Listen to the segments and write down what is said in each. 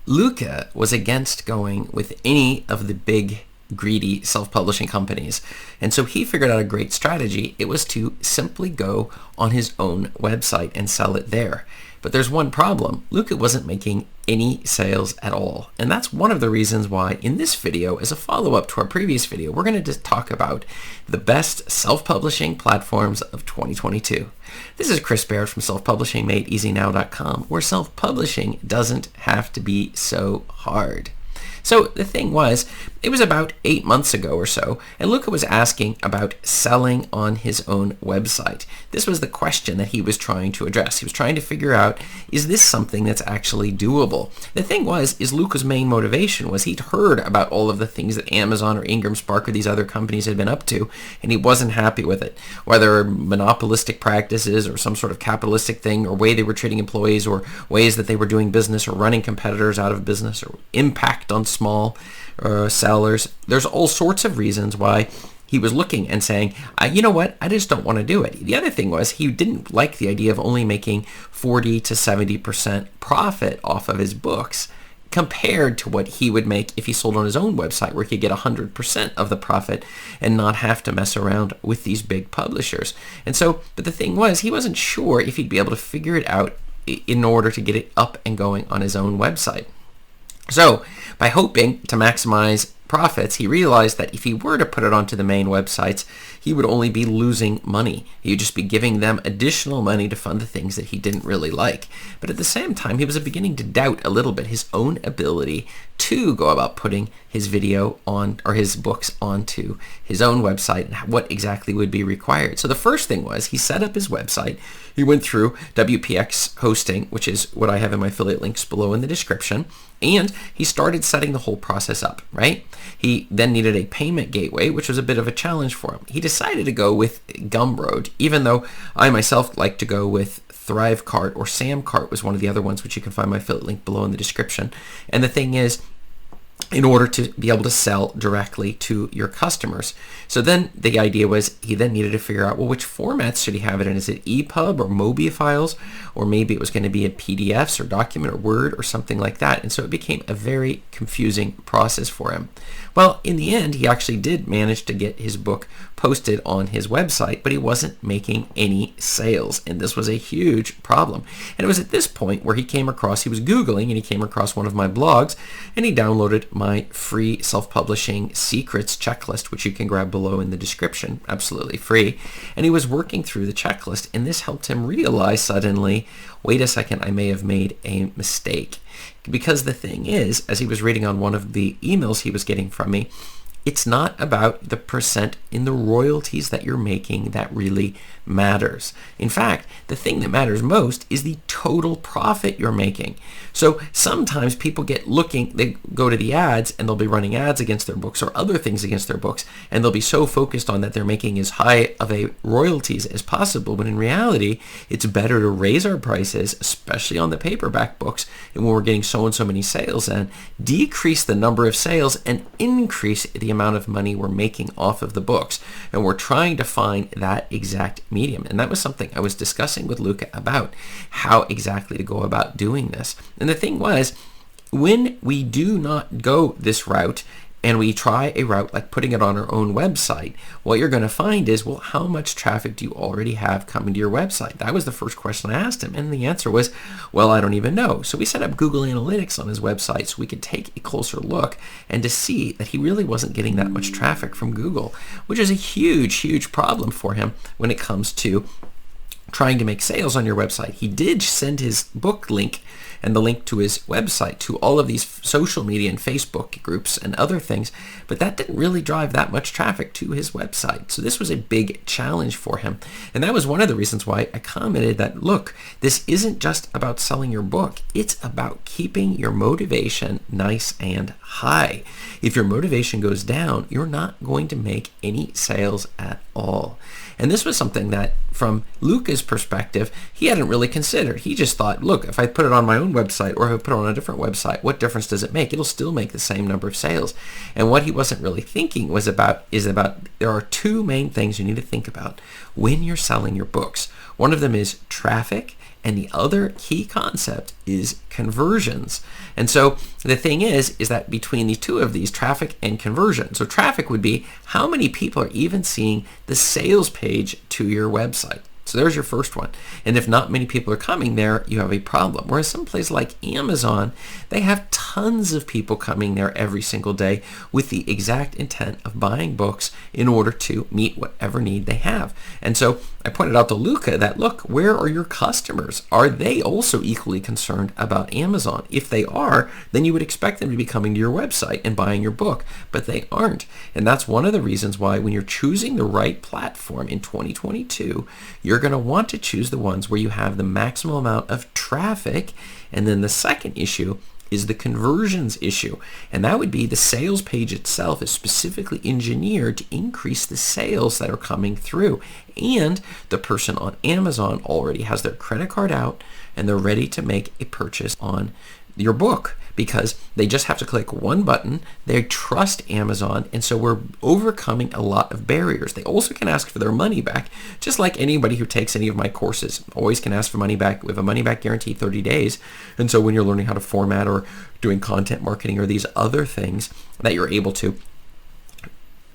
Luca was against going with any of the big greedy self-publishing companies. And so he figured out a great strategy. It was to simply go on his own website and sell it there. But there's one problem. Luca wasn't making any sales at all. And that's one of the reasons why in this video, as a follow-up to our previous video, we're going to just talk about the best self-publishing platforms of 2022. This is Chris Baird from selfpublishingmadeeasynow.com, where self-publishing doesn't have to be so hard. So the thing was, it was about 8 months ago or so, and Luca was asking about selling on his own website. This was the question that he was trying to address. He was trying to figure out, is this something that's actually doable? The thing was, Luca's main motivation was he'd heard about all of the things that Amazon or Ingram Spark or these other companies had been up to, and he wasn't happy with it. Whether monopolistic practices or some sort of capitalistic thing, or way they were treating employees, or ways that they were doing business or running competitors out of business, or impact on small sellers. There's all sorts of reasons why he was looking and saying, you know what, I just don't want to do it. The other thing was he didn't like the idea of only making 40 to 70% profit off of his books compared to what he would make if he sold on his own website, where he could get 100% of the profit and not have to mess around with these big publishers. And so, but the thing was, he wasn't sure if he'd be able to figure it out in order to get it up and going on his own website. So, by hoping to maximize profits, he realized that if he were to put it onto the main websites, he would only be losing money. He would just be giving them additional money to fund the things that he didn't really like. But at the same time, he was beginning to doubt a little bit his own ability to go about putting his video on, or his books onto his own website, and what exactly would be required. So the first thing was he set up his website. He went through WPX hosting, which is what I have in my affiliate links below in the description, and he started setting the whole process up, right? He then needed a payment gateway, which was a bit of a challenge for him. He decided to go with Gumroad, even though I myself like to go with ThriveCart, or SamCart was one of the other ones, which you can find my affiliate link below in the description. And the thing is, in order to be able to sell directly to your customers. So then the idea was he then needed to figure out, well, which formats should he have it in? Is it EPUB or MOBI files? Or maybe it was going to be in PDFs or document or Word or something like that. And so it became a very confusing process for him. Well, in the end, he actually did manage to get his book posted on his website, but he wasn't making any sales. And this was a huge problem. And it was at this point where he was Googling, and he came across one of my blogs, and he downloaded my free self-publishing secrets checklist, which you can grab below in the description, absolutely free. And he was working through the checklist, and this helped him realize suddenly, wait a second, I may have made a mistake. Because the thing is, as he was reading on one of the emails he was getting from me, it's not about the percent in the royalties that you're making that really matters. In fact, the thing that matters most is the total profit you're making. So sometimes people they go to the ads, and they'll be running ads against their books or other things against their books, and they'll be so focused on that they're making as high of a royalties as possible. But in reality, it's better to raise our prices, especially on the paperback books, and when we're getting so and so many sales, and decrease the number of sales and increase the amount of money we're making off of the books. And we're trying to find that exact medium. And that was something I was discussing with Luca about, how exactly to go about doing this. And the thing was, when we do not go this route, and we try a route like putting it on our own website, what you're going to find is, well, how much traffic do you already have coming to your website? That was the first question I asked him, and the answer was, well, I don't even know. So we set up Google Analytics on his website so we could take a closer look and to see that he really wasn't getting that much traffic from Google, which is a huge, huge problem for him when it comes to trying to make sales on your website. He did send his book link and the link to his website to all of these social media and Facebook groups and other things, but that didn't really drive that much traffic to his website. So this was a big challenge for him. And that was one of the reasons why I commented that, look, this isn't just about selling your book. It's about keeping your motivation nice and high. If your motivation goes down, you're not going to make any sales at all. And this was something that, from Luca's perspective, he hadn't really considered. He just thought, look, if I put it on my own website or if I put it on a different website, what difference does it make? It'll still make the same number of sales. And what he wasn't really thinking is about there are two main things you need to think about when you're selling your books. One of them is traffic, And the other key concept is conversions. And so the thing is that between the two of these, traffic and conversion. So traffic would be how many people are even seeing the sales page to your website. So there's your first one. And if not many people are coming there, you have a problem. Whereas some place like Amazon, they have tons of people coming there every single day with the exact intent of buying books in order to meet whatever need they have. And so I pointed out to Luca that, look, where are your customers? Are they also equally concerned about Amazon? If they are, then you would expect them to be coming to your website and buying your book, but they aren't. And that's one of the reasons why when you're choosing the right platform in 2022, you're going to want to choose the ones where you have the maximum amount of traffic. And then the second issue is the conversions issue. And that would be the sales page itself is specifically engineered to increase the sales that are coming through. And the person on Amazon already has their credit card out and they're ready to make a purchase on your book because they just have to click one button. They trust Amazon, and so we're overcoming a lot of barriers. They also can ask for their money back, just like anybody who takes any of my courses always can ask for money back. We have a money back guarantee 30 days. And so when you're learning how to format or doing content marketing or these other things that you're able to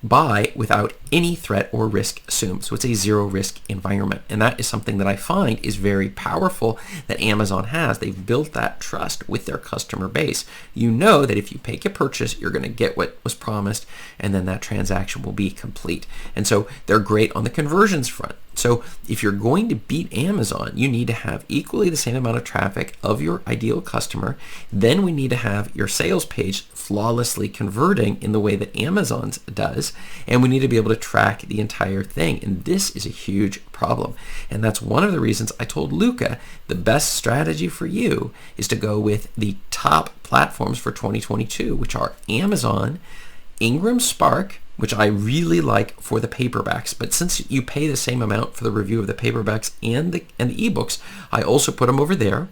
buy without any threat or risk assumed. So it's a zero risk environment. And that is something that I find is very powerful that Amazon has. They've built that trust with their customer base. You know that if you make a purchase, you're going to get what was promised, and then that transaction will be complete. And so they're great on the conversions front. So if you're going to beat Amazon, you need to have equally the same amount of traffic of your ideal customer. Then we need to have your sales page flawlessly converting in the way that Amazon's does. And we need to be able to track the entire thing. And this is a huge problem. And that's one of the reasons I told Luca the best strategy for you is to go with the top platforms for 2022, which are Amazon, Ingram Spark, which I really like for the paperbacks. But since you pay the same amount for the review of the paperbacks and the ebooks, I also put them over there.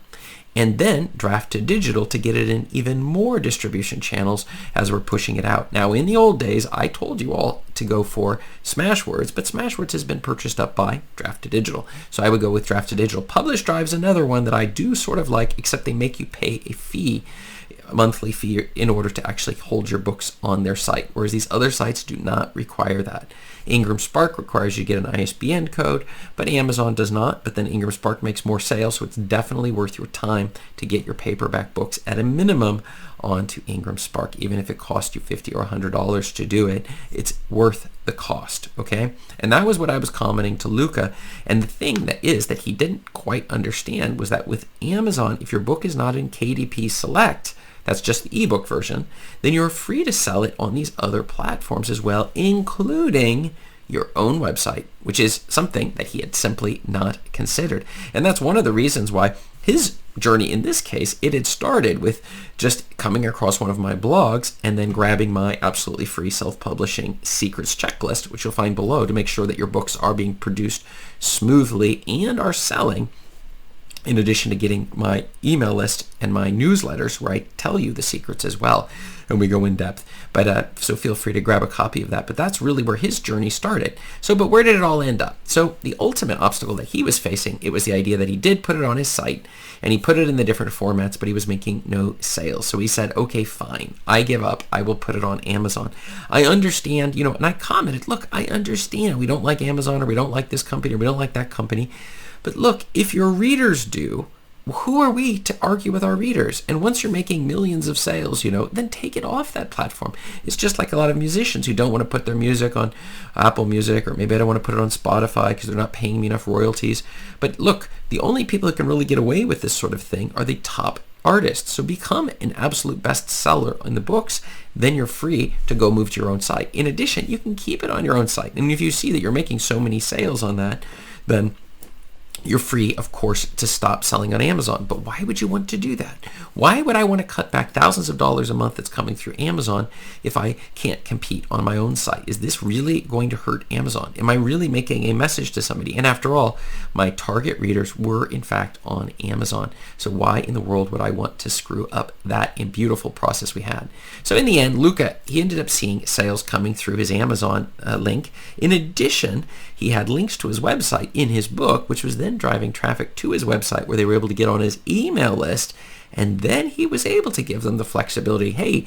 And then Draft to Digital to get it in even more distribution channels as we're pushing it out. Now, in the old days, I told you all to go for Smashwords, but Smashwords has been purchased up by Draft to Digital. So I would go with Draft to Digital. Publish Drive's another one that I do sort of like, except they make you pay a monthly fee in order to actually hold your books on their site, whereas these other sites do not require that. Ingram Spark requires you get an ISBN code, but Amazon does not. But then Ingram Spark makes more sales, so it's definitely worth your time to get your paperback books at a minimum onto Ingram Spark. Even if it costs you $50 or $100 to do it, it's worth the cost, okay? And that was what I was commenting to Luca. And the thing that he didn't quite understand was that with Amazon, if your book is not in KDP Select, that's just the ebook version, then you're free to sell it on these other platforms as well, including your own website, which is something that he had simply not considered. And that's one of the reasons why his journey in this case, it had started with just coming across one of my blogs and then grabbing my absolutely free self-publishing secrets checklist, which you'll find below to make sure that your books are being produced smoothly and are selling, in addition to getting my email list and my newsletters where I tell you the secrets as well, and we go in depth. But so feel free to grab a copy of that. But that's really where his journey started. So, but where did it all end up? So the ultimate obstacle that he was facing, it was the idea that he did put it on his site and he put it in the different formats, but he was making no sales. So he said, okay, fine, I give up. I will put it on Amazon. I understand, and I commented, look, I understand we don't like Amazon, or we don't like this company, or we don't like that company. But look, if your readers do, who are we to argue with our readers? And once you're making millions of sales, then take it off that platform. It's just like a lot of musicians who don't want to put their music on Apple Music, or maybe I don't want to put it on Spotify because they're not paying me enough royalties. But look, the only people who can really get away with this sort of thing are the top artists. So become an absolute bestseller in the books, then you're free to go move to your own site. In addition, you can keep it on your own site. And if you see that you're making so many sales on that, then you're free, of course, to stop selling on Amazon. But why would you want to do that? Why would I want to cut back thousands of dollars a month that's coming through Amazon if I can't compete on my own site? Is this really going to hurt Amazon? Am I really making a message to somebody? And after all, my target readers were in fact on Amazon. So why in the world would I want to screw up that beautiful process we had? So in the end, Luca, he ended up seeing sales coming through his Amazon link. In addition, he had links to his website in his book, which was then then driving traffic to his website where they were able to get on his email list. And then he was able to give them the flexibility. Hey,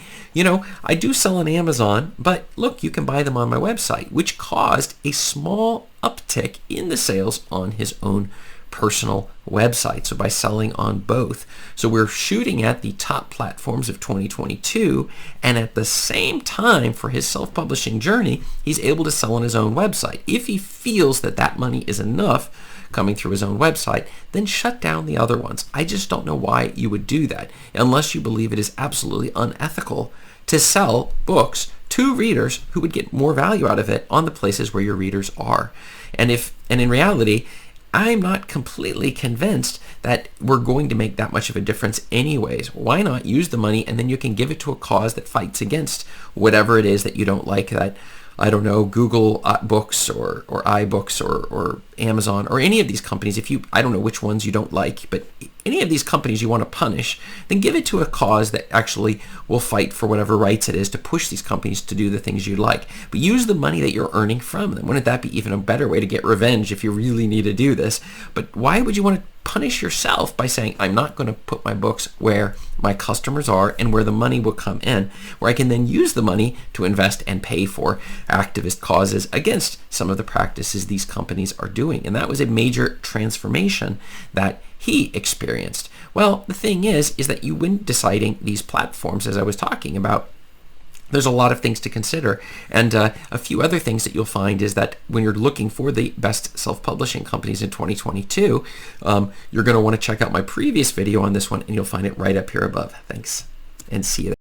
I do sell on Amazon, but look, you can buy them on my website, which caused a small uptick in the sales on his own personal website. So by selling on both. So we're shooting at the top platforms of 2022, and at the same time for his self-publishing journey, he's able to sell on his own website. If he feels that that money is enough coming through his own website, then shut down the other ones. I just don't know why you would do that unless you believe it is absolutely unethical to sell books to readers who would get more value out of it on the places where your readers are. And in reality, I'm not completely convinced that we're going to make that much of a difference anyways. Why not use the money and then you can give it to a cause that fights against whatever it is that you don't like, that, I don't know, Google Books or iBooks or Amazon or any of these companies. I don't know which ones you don't like, but any of these companies you want to punish, then give it to a cause that actually will fight for whatever rights it is to push these companies to do the things you like. But use the money that you're earning from them. Wouldn't that be even a better way to get revenge if you really need to do this? But why would you want to punish yourself by saying, I'm not going to put my books where my customers are and where the money will come in, where I can then use the money to invest and pay for activist causes against some of the practices these companies are doing? And that was a major transformation that he experienced. Well, the thing is that when deciding these platforms, as I was talking about, there's a lot of things to consider. And a few other things that you'll find is that when you're looking for the best self-publishing companies in 2022, you're going to want to check out my previous video on this one, and you'll find it right up here above. Thanks, and see you there.